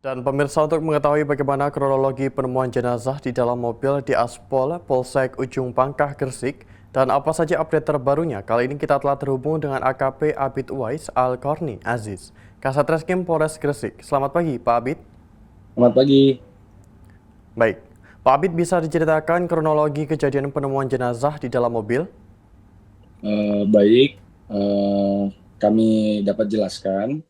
Dan pemirsa, untuk mengetahui bagaimana kronologi penemuan jenazah di dalam mobil di Aspol Polsek Ujung Pangkah Gresik dan apa saja update terbarunya, kali ini kita telah terhubung dengan AKP Abid Uwais Al-Korni Aziz, Kasat Reskrim Polres Gresik. Selamat pagi, Pak Abid. Selamat pagi. Baik, Pak Abid, bisa diceritakan kronologi kejadian penemuan jenazah di dalam mobil? Baik, eh, kami dapat jelaskan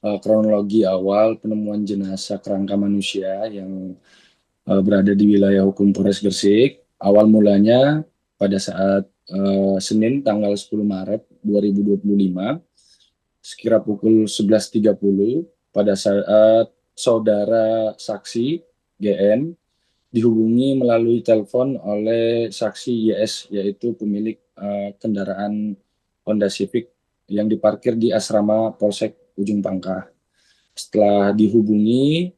kronologi awal penemuan jenazah kerangka manusia yang berada di wilayah hukum Polres Gresik. Awal mulanya pada saat Senin tanggal 10 Maret 2025, sekira pukul 11.30, pada saat saudara saksi GN dihubungi melalui telepon oleh saksi YS, yaitu pemilik kendaraan Honda Civic yang diparkir di asrama Polsek Ujung Pangkah. Setelah dihubungi,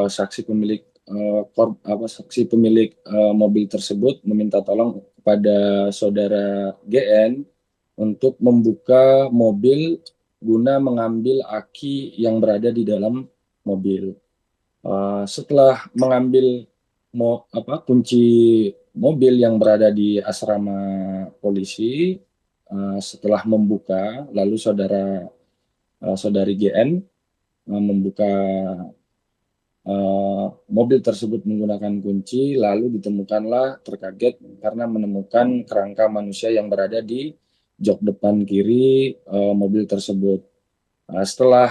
saksi pemilik mobil tersebut meminta tolong kepada saudara GN untuk membuka mobil guna mengambil aki yang berada di dalam mobil. Setelah mengambil kunci mobil yang berada di asrama polisi, setelah membuka, lalu saudari GN membuka mobil tersebut menggunakan kunci, lalu ditemukanlah terkaget karena menemukan kerangka manusia yang berada di jok depan kiri mobil tersebut. Setelah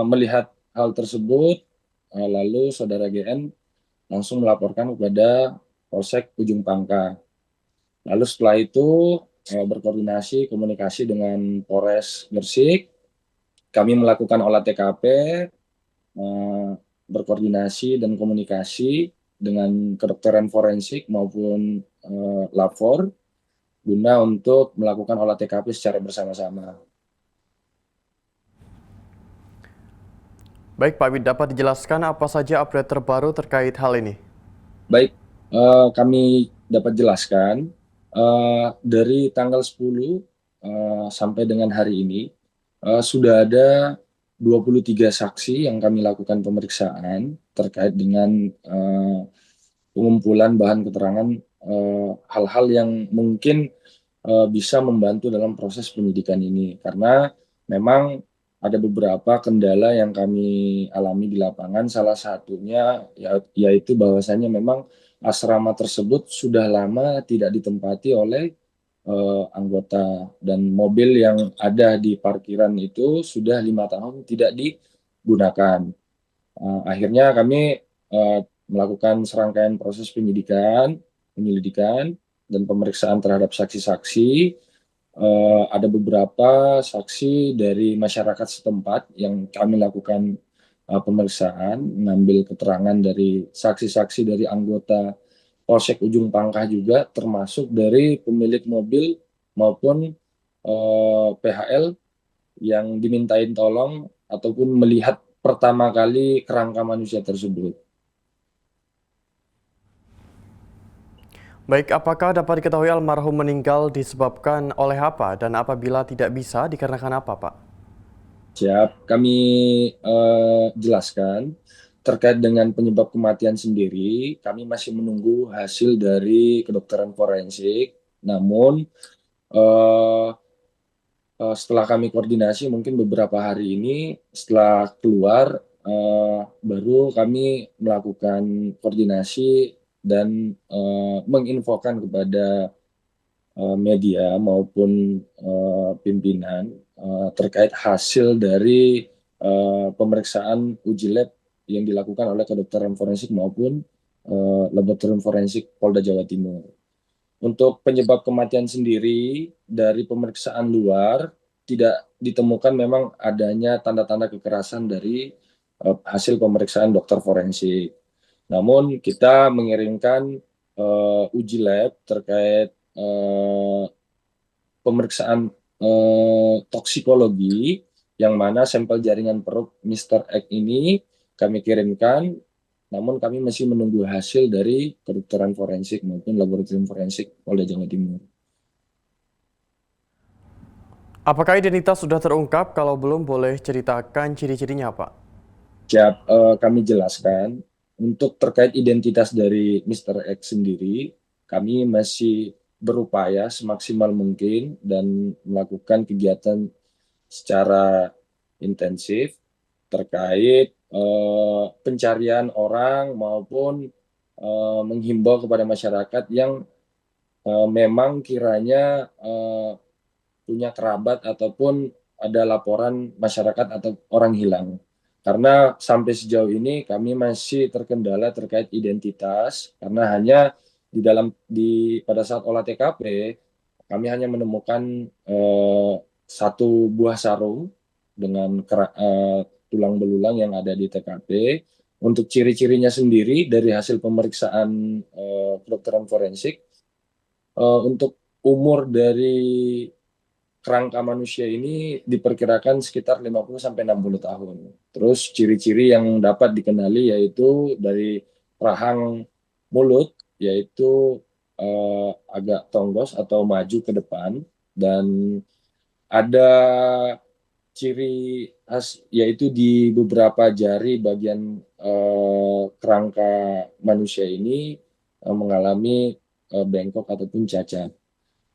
melihat hal tersebut, lalu saudara GN langsung melaporkan kepada Polsek Ujung Pangkah. Lalu setelah itu berkoordinasi komunikasi dengan Polres Gresik, kami melakukan olah TKP, eh, berkoordinasi dan komunikasi dengan kedokteran forensik maupun lapor guna untuk melakukan olah TKP secara bersama-sama. Baik, Pak Abid, dapat dijelaskan apa saja update terbaru terkait hal ini? Baik, kami dapat jelaskan dari tanggal 10 sampai dengan hari ini sudah ada 23 saksi yang kami lakukan pemeriksaan terkait dengan pengumpulan bahan keterangan hal-hal yang mungkin bisa membantu dalam proses penyidikan ini. Karena memang ada beberapa kendala yang kami alami di lapangan. Salah satunya yaitu bahwasanya memang asrama tersebut sudah lama tidak ditempati oleh anggota, dan mobil yang ada di parkiran itu sudah 5 tahun tidak digunakan. Akhirnya kami melakukan serangkaian proses penyelidikan, dan pemeriksaan terhadap saksi-saksi. Ada beberapa saksi dari masyarakat setempat yang kami lakukan pemeriksaan, mengambil keterangan dari saksi-saksi dari anggota Polsek Ujung Pangkah juga, termasuk dari pemilik mobil maupun PHL yang dimintain tolong ataupun melihat pertama kali kerangka manusia tersebut. Baik, apakah dapat diketahui almarhum meninggal disebabkan oleh apa dan apabila tidak bisa dikarenakan apa, Pak? Siap, kami jelaskan terkait dengan penyebab kematian sendiri. Kami masih menunggu hasil dari kedokteran forensik. Namun eh, setelah kami koordinasi, mungkin beberapa hari ini setelah keluar, baru kami melakukan koordinasi dan menginfokan kepada media maupun pimpinan terkait hasil dari pemeriksaan uji lab yang dilakukan oleh kedokteran forensik maupun laboratorium forensik Polda Jawa Timur. Untuk penyebab kematian sendiri dari pemeriksaan luar tidak ditemukan memang adanya tanda-tanda kekerasan dari hasil pemeriksaan dokter forensik. Namun kita mengirimkan uji lab terkait pemeriksaan toksikologi, yang mana sampel jaringan perut Mr. X ini kami kirimkan, namun kami masih menunggu hasil dari kedokteran forensik maupun laboratorium forensik Polda Jawa Timur. Apakah identitas sudah terungkap? Kalau belum, boleh ceritakan ciri-cirinya, Pak? Siap, kami jelaskan. Untuk terkait identitas dari Mr. X sendiri, kami masih berupaya semaksimal mungkin dan melakukan kegiatan secara intensif terkait pencarian orang maupun menghimbau kepada masyarakat yang memang kiranya punya kerabat ataupun ada laporan masyarakat atau orang hilang. Karena sampai sejauh ini kami masih terkendala terkait identitas karena hanya pada saat olah TKP kami hanya menemukan satu buah sarung dengan tulang belulang yang ada di TKP. Untuk ciri-cirinya sendiri dari hasil pemeriksaan kedokteran forensik, untuk umur dari kerangka manusia ini diperkirakan sekitar 50 sampai 60 tahun. Terus ciri-ciri yang dapat dikenali yaitu dari rahang mulut, yaitu agak tonggos atau maju ke depan, dan ada ciri khas yaitu di beberapa jari bagian kerangka manusia ini mengalami bengkok ataupun cacat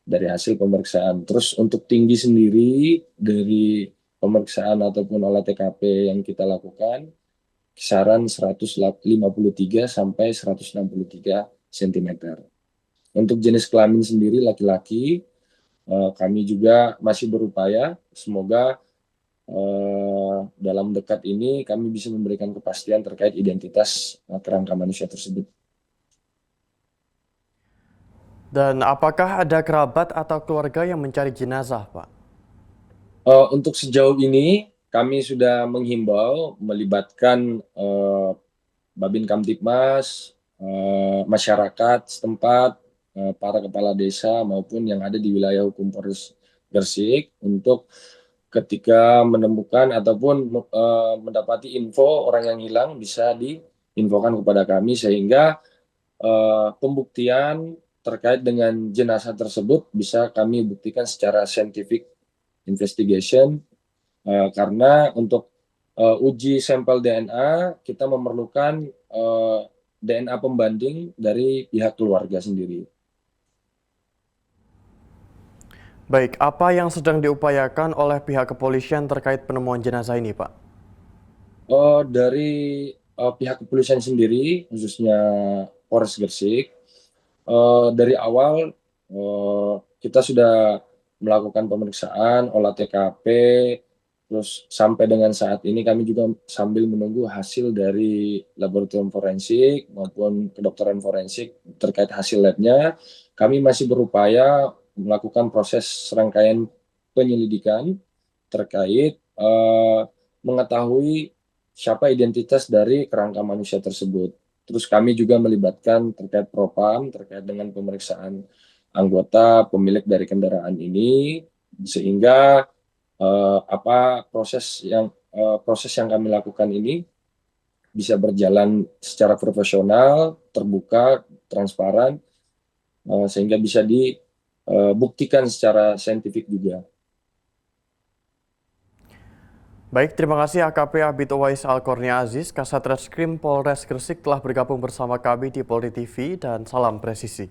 dari hasil pemeriksaan. Terus untuk tinggi sendiri dari pemeriksaan ataupun olah TKP yang kita lakukan kisaran 153 sampai 163 cm. Untuk jenis kelamin sendiri laki-laki, kami juga masih berupaya semoga dalam dekat ini kami bisa memberikan kepastian terkait identitas kerangka manusia tersebut. Dan apakah ada kerabat atau keluarga yang mencari jenazah, Pak? Untuk sejauh ini kami sudah menghimbau melibatkan Babin Kamtibmas, masyarakat setempat, para kepala desa maupun yang ada di wilayah hukum Polres Gresik untuk ketika menemukan ataupun mendapati info orang yang hilang bisa diinfokan kepada kami sehingga pembuktian terkait dengan jenazah tersebut bisa kami buktikan secara scientific investigation, karena untuk uji sampel DNA kita memerlukan DNA pembanding dari pihak keluarga sendiri. Baik, apa yang sedang diupayakan oleh pihak kepolisian terkait penemuan jenazah ini, Pak? Dari pihak kepolisian sendiri, khususnya Polres Gresik, dari awal kita sudah melakukan pemeriksaan, olah TKP, terus sampai dengan saat ini kami juga sambil menunggu hasil dari laboratorium forensik maupun kedokteran forensik terkait hasil labnya. Kami masih berupaya melakukan proses serangkaian penyelidikan terkait mengetahui siapa identitas dari kerangka manusia tersebut. Terus kami juga melibatkan terkait propam terkait dengan pemeriksaan anggota pemilik dari kendaraan ini sehingga proses yang kami lakukan ini bisa berjalan secara profesional, terbuka, transparan, sehingga bisa dibuktikan secara saintifik juga. Baik, terima kasih AKP Abid Uwais Al-Kurnia Aziz, Kasat Reskrim Polres Gresik telah bergabung bersama kami di Polri TV dan salam presisi.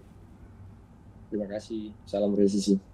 Terima kasih. Salam presisi.